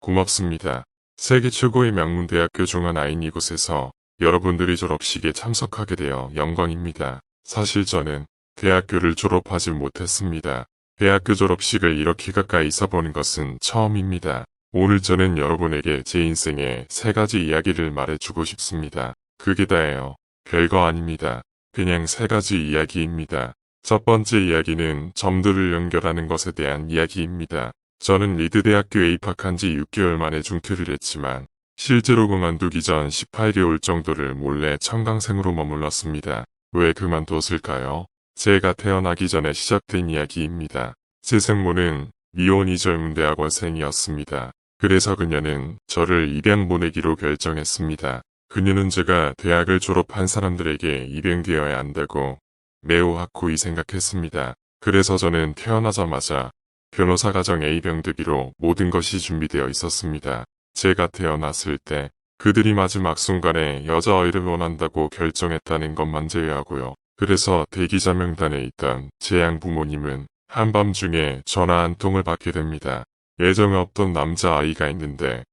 고맙습니다. 세계 최고의 명문 대학교 중 하나인 이곳에서 여러분들이 졸업식에 참석하게 되어 영광입니다. 사실 저는 대학교를 졸업하지 못했습니다. 대학교 졸업식을 이렇게 가까이서 보는 것은 처음입니다. 오늘 저는 여러분에게 제 인생의 3가지 이야기를 말해주고 싶습니다. 그게 다예요. 별거 아닙니다. 그냥 3가지 이야기입니다. 첫 번째 이야기는 점들을 연결하는 것에 대한 이야기입니다. 저는 리드대학교에 입학한 지 6개월 만에 중퇴를 했지만 실제로 그만두기 전 18개월 정도를 몰래 청강생으로 머물렀습니다. 왜 그만뒀을까요? 제가 태어나기 전에 시작된 이야기입니다. 제 생모는 미혼이 젊은 대학원생이었습니다. 그래서 그녀는 저를 입양 보내기로 결정했습니다. 그녀는 제가 대학을 졸업한 사람들에게 입양되어야 한다고 매우 확고히 생각했습니다. 그래서 저는 태어나자마자 변호사 가정에 입양되기로 모든 것이 준비되어 있었습니다. 제가 태어났을 때 그들이 마지막 순간에 여자아이를 원한다고 결정했다는 것만 제외하고요. 그래서 대기자 명단에 있던 제 양부모님은 한밤중에 전화 한 통을 받게 됩니다. 예정에 없던 남자아이가 있는데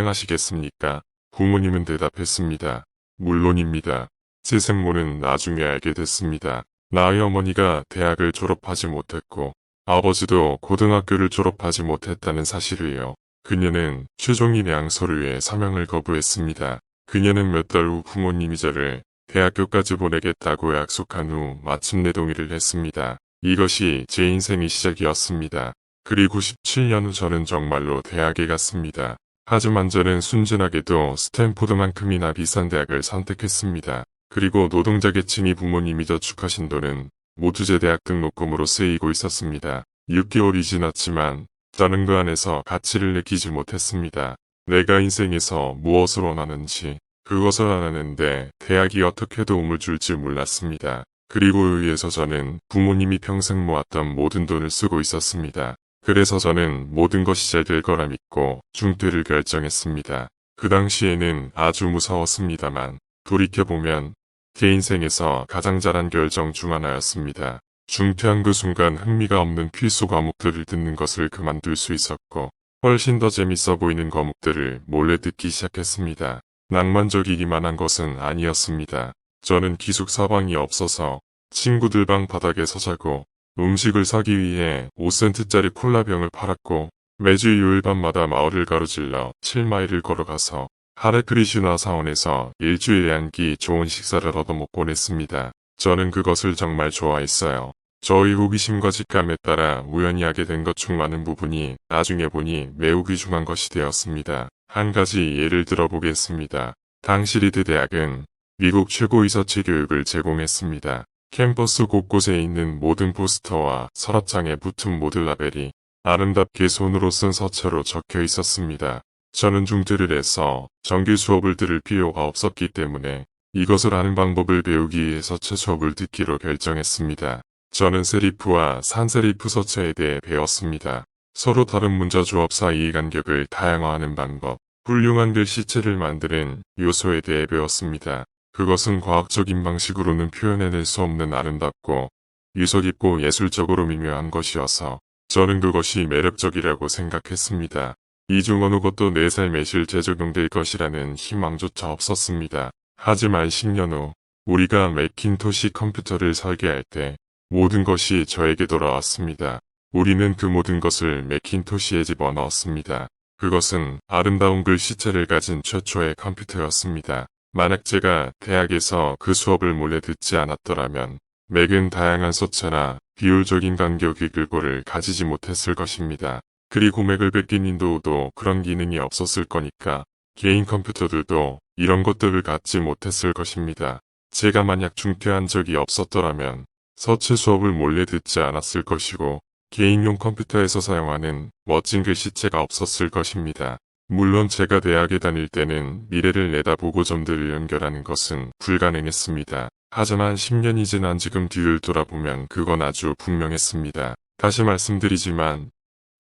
입양하시겠습니까? 부모님은 대답했습니다. 물론입니다. 제 생모는 나중에 알게 됐습니다. 나의 어머니가 대학을 졸업하지 못했고 아버지도 고등학교를 졸업하지 못했다는 사실을요. 그녀는 최종 입양 서류에 서명을 거부했습니다. 그녀는 몇 달 후 부모님이 저를 대학교까지 보내겠다고 약속한 후 마침내 동의를 했습니다. 이것이 제 인생의 시작이었습니다. 그리고 17년 후 저는 정말로 대학에 갔습니다. 하지만 저는 순진하게도 스탠포드만큼이나 비싼 대학을 선택했습니다. 그리고 노동자 계층이 부모님이 저축하신 돈은 모두 제 대학 등록금으로 쓰이고 있었습니다. 6개월이 지났지만 저는 그 안에서 가치를 느끼지 못했습니다. 내가 인생에서 무엇을 원하는지 그것을 알았는데 대학이 어떻게 도움을 줄지 몰랐습니다. 그리고 의해서 저는 부모님이 평생 모았던 모든 돈을 쓰고 있었습니다. 그래서 저는 모든 것이 잘 될 거라 믿고 중퇴를 결정했습니다. 그 당시에는 아주 무서웠습니다만 돌이켜보면 제 인생에서 가장 잘한 결정 중 하나였습니다. 중퇴한 그 순간 흥미가 없는 필수 과목들을 듣는 것을 그만둘 수 있었고 훨씬 더 재밌어 보이는 과목들을 몰래 듣기 시작했습니다. 낭만적이기만 한 것은 아니었습니다. 저는 기숙 사방이 없어서 친구들 방 바닥에서 자고 음식을 사기 위해 5센트짜리 콜라병을 팔았고 매주 요일 밤마다 마을을 가로질러 7마일을 걸어가서 하레크리슈나 사원에서 일주일에 한 끼 좋은 식사를 얻어먹곤 했습니다. 저는 그것을 정말 좋아했어요. 저의 호기심과 직감에 따라 우연히 하게 된 것 중 많은 부분이 나중에 보니 매우 귀중한 것이 되었습니다. 한 가지 예를 들어보겠습니다. 당시 리드 대학은 미국 최고의 서체 교육을 제공했습니다. 캠퍼스 곳곳에 있는 모든 포스터와 서랍장에 붙은 모든 라벨이 아름답게 손으로 쓴 서체로 적혀 있었습니다. 저는 중퇴를 해서 정규 수업을 들을 필요가 없었기 때문에 이것을 아는 방법을 배우기 위해 서체 수업을 듣기로 결정했습니다. 저는 세리프와 산세리프 서체에 대해 배웠습니다. 서로 다른 문자 조합 사이의 간격을 다양화하는 방법, 훌륭한 글씨체를 만드는 요소에 대해 배웠습니다. 그것은 과학적인 방식으로는 표현해낼 수 없는 아름답고 유서 깊고 예술적으로 미묘한 것이어서 저는 그것이 매력적이라고 생각했습니다. 이 중 어느 것도 내 삶에 실제 적용될 것이라는 희망조차 없었습니다. 하지만 10년 후 우리가 매킨토시 컴퓨터를 설계할 때 모든 것이 저에게 돌아왔습니다. 우리는 그 모든 것을 매킨토시에 집어넣었습니다. 그것은 아름다운 글씨체를 가진 최초의 컴퓨터였습니다. 만약 제가 대학에서 그 수업을 몰래 듣지 않았더라면 맥은 다양한 서체나 비율적인 간격의 글꼴을 가지지 못했을 것입니다. 그리고 맥을 뺏긴 윈도우도 그런 기능이 없었을 거니까 개인 컴퓨터들도 이런 것들을 갖지 못했을 것입니다. 제가 만약 중퇴한 적이 없었더라면 서체 수업을 몰래 듣지 않았을 것이고 개인용 컴퓨터에서 사용하는 멋진 글씨체가 없었을 것입니다. 물론 제가 대학에 다닐 때는 미래를 내다보고 점들을 연결하는 것은 불가능했습니다. 하지만 10년이 지난 지금 뒤를 돌아보면 그건 아주 분명했습니다. 다시 말씀드리지만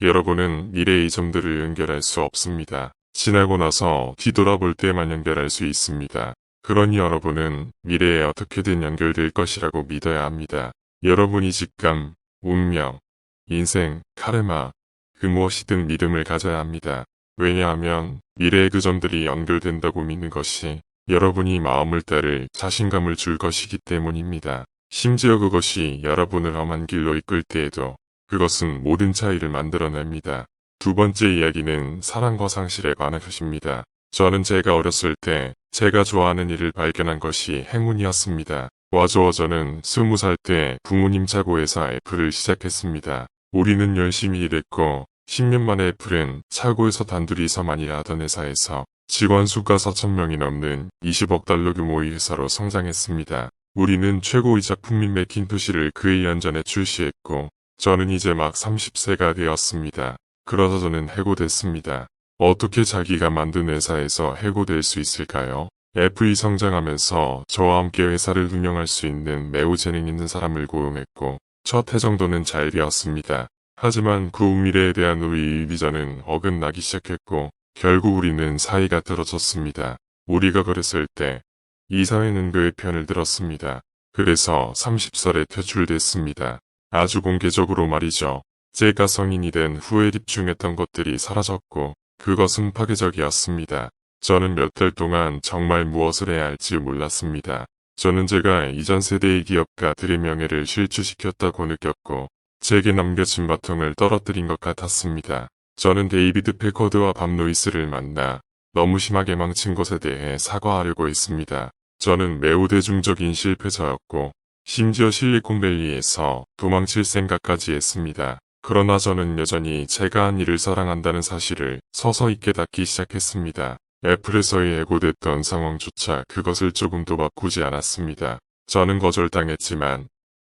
여러분은 미래의 점들을 연결할 수 없습니다. 지나고 나서 뒤돌아볼 때만 연결할 수 있습니다. 그러니 여러분은 미래에 어떻게든 연결될 것이라고 믿어야 합니다. 여러분이 직감, 운명, 인생, 카르마, 그 무엇이든 믿음을 가져야 합니다. 왜냐하면 미래의 그 점들이 연결된다고 믿는 것이 여러분이 마음을 따를 자신감을 줄 것이기 때문입니다. 심지어 그것이 여러분을 험한 길로 이끌 때에도 그것은 모든 차이를 만들어냅니다. 두 번째 이야기는 사랑과 상실에 관한 것입니다. 저는 제가 어렸을 때 제가 좋아하는 일을 발견한 것이 행운이었습니다. 저는 20살 때 부모님 차고에서 애플을 시작했습니다. 우리는 열심히 일했고 10년 만에 애플은 차고에서 단둘이서만 일하던 회사에서 직원 수가 4,000명이 넘는 20억 달러 규모의 회사로 성장했습니다. 우리는 최고의 작품인 매킨토시를 그 1년 전에 출시했고 저는 이제 막 30세가 되었습니다. 그러다 저는 해고됐습니다. 어떻게 자기가 만든 회사에서 해고될 수 있을까요? 애플이 성장하면서 저와 함께 회사를 운영할 수 있는 매우 재능 있는 사람을 고용했고 첫 해 정도는 잘 되었습니다. 하지만 그 미래에 대한 우리의 비전은 어긋나기 시작했고 결국 우리는 사이가 틀어졌습니다. 우리가 그랬을 때 이 사회는 그의 편을 들었습니다. 그래서 30살에 퇴출됐습니다. 아주 공개적으로 말이죠. 제가 성인이 된 후에 집중했던 것들이 사라졌고 그것은 파괴적이었습니다. 저는 몇 달 동안 정말 무엇을 해야 할지 몰랐습니다. 저는 제가 이전 세대의 기업가들의 명예를 실추시켰다고 느꼈고 제게 남겨진 바통을 떨어뜨린 것 같았습니다. 저는 데이비드 패커드와 밥 로이스를 만나 너무 심하게 망친 것에 대해 사과하려고 했습니다. 저는 매우 대중적인 실패자였고 심지어 실리콘밸리에서 도망칠 생각까지 했습니다. 그러나 저는 여전히 제가 한 일을 사랑한다는 사실을 서서히 깨닫기 시작했습니다. 애플에서의 해고됐던 상황조차 그것을 조금도 바꾸지 않았습니다. 저는 거절당했지만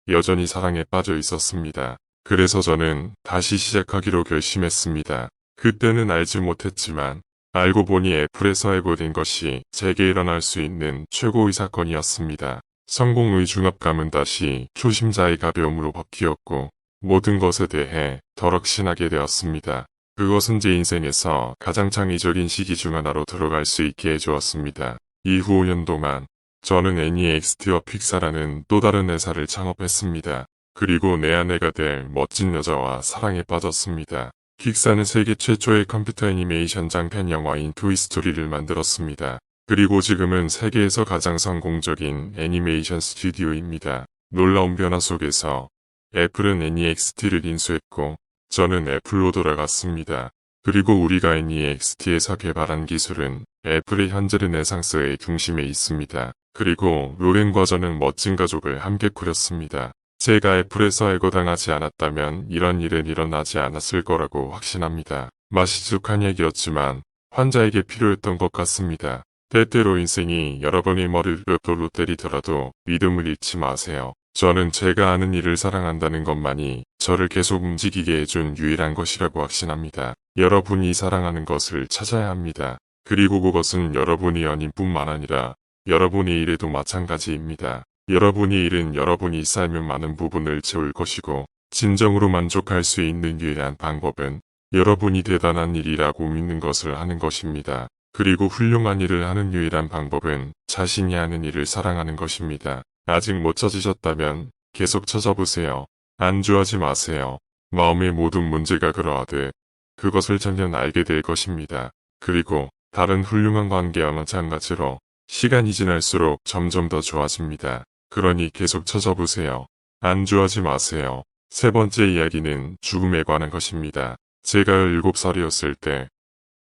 여전히 사랑에 빠져 있었습니다. 그래서 저는 다시 시작하기로 결심했습니다. 그때는 알지 못했지만 알고 보니 애플에서 해고된 것이 제게 일어날 수 있는 최고의 사건이었습니다. 성공의 중압감은 다시 초심자의 가벼움으로 바뀌었고 모든 것에 대해 더 럭신하게 되었습니다. 그것은 제 인생에서 가장 창의적인 시기 중 하나로 들어갈 수 있게 해주었습니다. 이후 5년 동안 저는 NEXT와 픽사라는 또 다른 회사를 창업했습니다. 그리고 내 아내가 될 멋진 여자와 사랑에 빠졌습니다. 픽사는 세계 최초의 컴퓨터 애니메이션 장편 영화인 토이스토리를 만들었습니다. 그리고 지금은 세계에서 가장 성공적인 애니메이션 스튜디오입니다. 놀라운 변화 속에서 애플은 NEXT를 인수했고 저는 애플로 돌아갔습니다. 그리고 우리가 NEXT에서 개발한 기술은 애플의 현재 르네상스의 중심에 있습니다. 그리고 로렌과 저는 멋진 가족을 함께 꾸렸습니다. 제가 애플에서 해고당하지 않았다면 이런 일은 일어나지 않았을 거라고 확신합니다. 마시죽한 얘기였지만 환자에게 필요했던 것 같습니다. 때때로 인생이 여러분의 머리를 몇 돌로 때리더라도 믿음을 잃지 마세요. 저는 제가 하는 일을 사랑한다는 것만이 저를 계속 움직이게 해준 유일한 것이라고 확신합니다. 여러분이 사랑하는 것을 찾아야 합니다. 그리고 그것은 여러분의 연인뿐만 아니라 여러분의 일에도 마찬가지입니다. 여러분의 일은 여러분이 삶의 많은 부분을 채울 것이고 진정으로 만족할 수 있는 유일한 방법은 여러분이 대단한 일이라고 믿는 것을 하는 것입니다. 그리고 훌륭한 일을 하는 유일한 방법은 자신이 하는 일을 사랑하는 것입니다. 아직 못 찾으셨다면 계속 찾아보세요. 안주하지 마세요. 마음의 모든 문제가 그러하듯 그것을 전혀 알게 될 것입니다. 그리고 다른 훌륭한 관계와 마찬가지로 시간이 지날수록 점점 더 좋아집니다. 그러니 계속 찾아보세요. 안주하지 마세요. 세 번째 이야기는 죽음에 관한 것입니다. 제가 17살이었을 때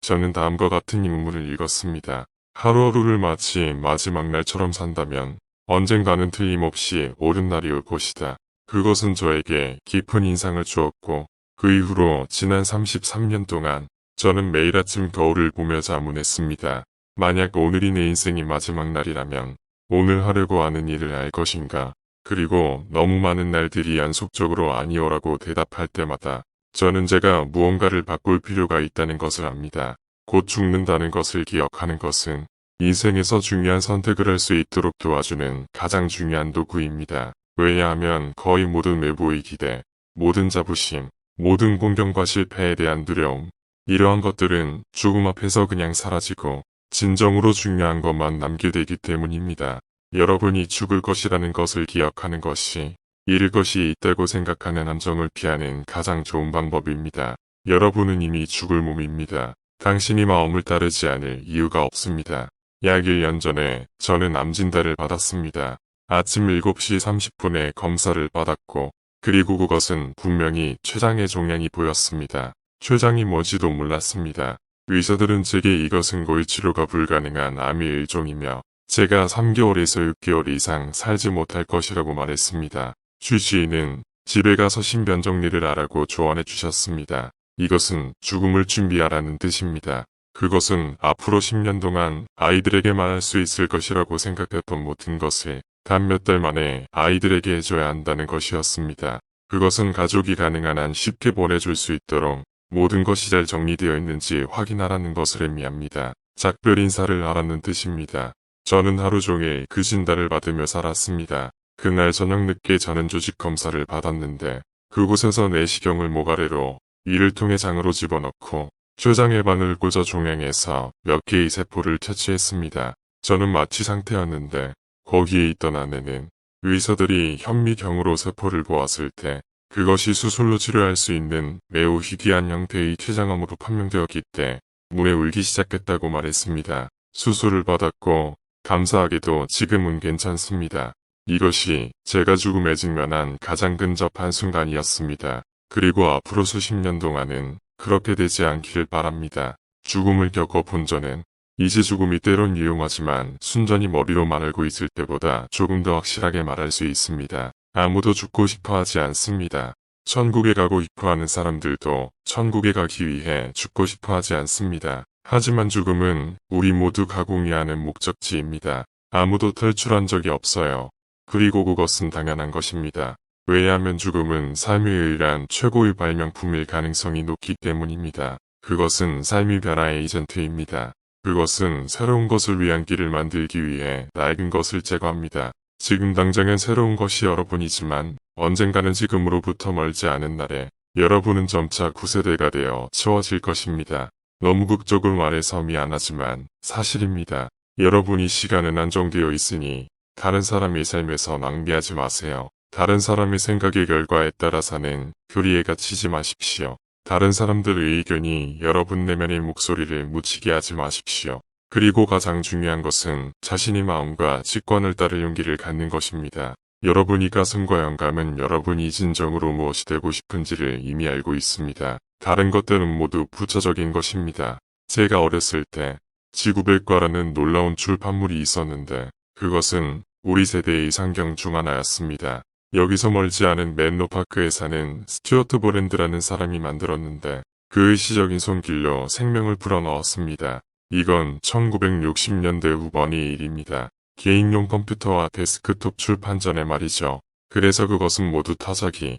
저는 다음과 같은 인문을 읽었습니다. 하루하루를 마치 마지막 날처럼 산다면 언젠가는 틀림없이 옳은 날이 올 것이다. 그것은 저에게 깊은 인상을 주었고 그 이후로 지난 33년 동안 저는 매일 아침 거울을 보며 자문했습니다. 만약 오늘이 내 인생의 마지막 날이라면 오늘 하려고 하는 일을 할 것인가? 그리고 너무 많은 날들이 연속적으로 아니오라고 대답할 때마다 저는 제가 무언가를 바꿀 필요가 있다는 것을 압니다. 곧 죽는다는 것을 기억하는 것은 인생에서 중요한 선택을 할 수 있도록 도와주는 가장 중요한 도구입니다. 왜냐하면 거의 모든 외부의 기대, 모든 자부심, 모든 공경과 실패에 대한 두려움, 이러한 것들은 죽음 앞에서 그냥 사라지고 진정으로 중요한 것만 남게 되기 때문입니다. 여러분이 죽을 것이라는 것을 기억하는 것이 잃을 것이 있다고 생각하는 함정을 피하는 가장 좋은 방법입니다. 여러분은 이미 죽을 몸입니다. 당신이 마음을 따르지 않을 이유가 없습니다. 약 1년 전에 저는 암 진단을 받았습니다. 아침 7시 30분에 검사를 받았고 그리고 그것은 분명히 췌장의 종양이 보였습니다. 췌장이 뭔지도 몰랐습니다. 의사들은 제게 이것은 거의 치료가 불가능한 암의 일종이며 제가 3개월에서 6개월 이상 살지 못할 것이라고 말했습니다. 주치의는 집에 가서 신변 정리를 하라고 조언해 주셨습니다. 이것은 죽음을 준비하라는 뜻입니다. 그것은 앞으로 10년 동안 아이들에게 말할 수 있을 것이라고 생각했던 모든 것을 단 몇 달 만에 아이들에게 해줘야 한다는 것이었습니다. 그것은 가족이 가능한 한 쉽게 보내줄 수 있도록 모든 것이 잘 정리되어 있는지 확인하라는 것을 의미합니다. 작별 인사를 하라는 뜻입니다. 저는 하루 종일 그 진단을 받으며 살았습니다. 그날 저녁 늦게 저는 조직 검사를 받았는데 그곳에서 내시경을 목 아래로 이를 통해 장으로 집어넣고 췌장의 바늘 꽂아 종양에서 몇 개의 세포를 채취했습니다. 저는 마취 상태였는데 거기에 있던 아내는 의사들이 현미경으로 세포를 보았을 때 그것이 수술로 치료할 수 있는 매우 희귀한 형태의 췌장암으로 판명되었기 때문에 울기 시작했다고 말했습니다. 수술을 받았고 감사하게도 지금은 괜찮습니다. 이것이 제가 죽음에 직면한 가장 근접한 순간이었습니다. 그리고 앞으로 수십 년 동안은 그렇게 되지 않기를 바랍니다. 죽음을 겪어본 저는 이제 죽음이 때론 유용하지만 순전히 머리로만 알고 있을 때보다 조금 더 확실하게 말할 수 있습니다. 아무도 죽고 싶어 하지 않습니다. 천국에 가고 싶어 하는 사람들도 천국에 가기 위해 죽고 싶어 하지 않습니다. 하지만 죽음은 우리 모두 가공해야 하는 목적지입니다. 아무도 탈출한 적이 없어요. 그리고 그것은 당연한 것입니다. 왜냐하면 죽음은 삶의 유일한 최고의 발명품일 가능성이 높기 때문입니다. 그것은 삶의 변화의 에이전트입니다. 그것은 새로운 것을 위한 길을 만들기 위해 낡은 것을 제거합니다. 지금 당장은 새로운 것이 여러분이지만 언젠가는 지금으로부터 멀지 않은 날에 여러분은 점차 9세대가 되어 채워질 것입니다. 너무 극적으로 말해서 미안하지만 사실입니다. 여러분이 시간은 한정되어 있으니 다른 사람의 삶에서 낭비하지 마세요. 다른 사람의 생각의 결과에 따라 사는 교리에 갇히지 마십시오. 다른 사람들의 의견이 여러분 내면의 목소리를 묻히게 하지 마십시오. 그리고 가장 중요한 것은 자신의 마음과 직관을 따를 용기를 갖는 것입니다. 여러분이 가슴과 영감은 여러분이 진정으로 무엇이 되고 싶은지를 이미 알고 있습니다. 다른 것들은 모두 부차적인 것입니다. 제가 어렸을 때 지구백과라는 놀라운 출판물이 있었는데 그것은 우리 세대의 상경 중 하나였습니다. 여기서 멀지 않은 맨로파크에 사는 스튜어트 브랜드라는 사람이 만들었는데 그의 시적인 손길로 생명을 불어넣었습니다. 이건 1960년대 후반의 일입니다. 개인용 컴퓨터와 데스크톱 출판 전에 말이죠. 그래서 그것은 모두 타자기,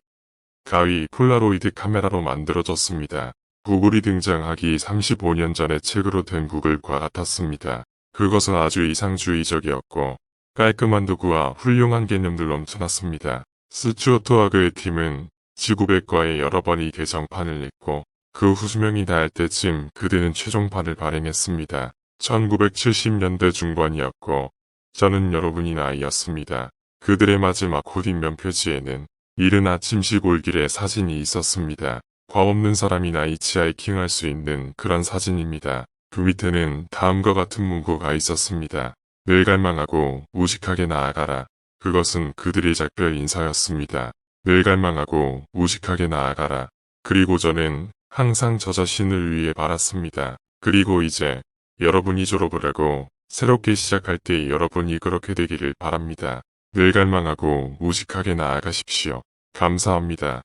가위, 폴라로이드 카메라로 만들어졌습니다. 구글이 등장하기 35년 전에 책으로 된 구글과 같았습니다. 그것은 아주 이상주의적이었고 깔끔한 도구와 훌륭한 개념들 넘쳐났습니다. 스튜어트와 그의 팀은 지구백과에 여러 번 이 개정판을 냈고 그 후 수명이 다할 때쯤 그들은 최종판을 발행했습니다. 1970년대 중반이었고 저는 여러분이 나이였습니다. 그들의 마지막 코딩면 표지에는 이른 아침 시골길에 사진이 있었습니다. 과없는 사람이 히치하이킹할 수 있는 그런 사진입니다. 그 밑에는 다음과 같은 문구가 있었습니다. 늘 갈망하고 무식하게 나아가라. 그것은 그들의 작별 인사였습니다. 늘 갈망하고 무식하게 나아가라. 그리고 저는 항상 저 자신을 위해 바랐습니다. 그리고 이제 여러분이 졸업을 하고 새롭게 시작할 때 여러분이 그렇게 되기를 바랍니다. 늘 갈망하고 무식하게 나아가십시오. 감사합니다.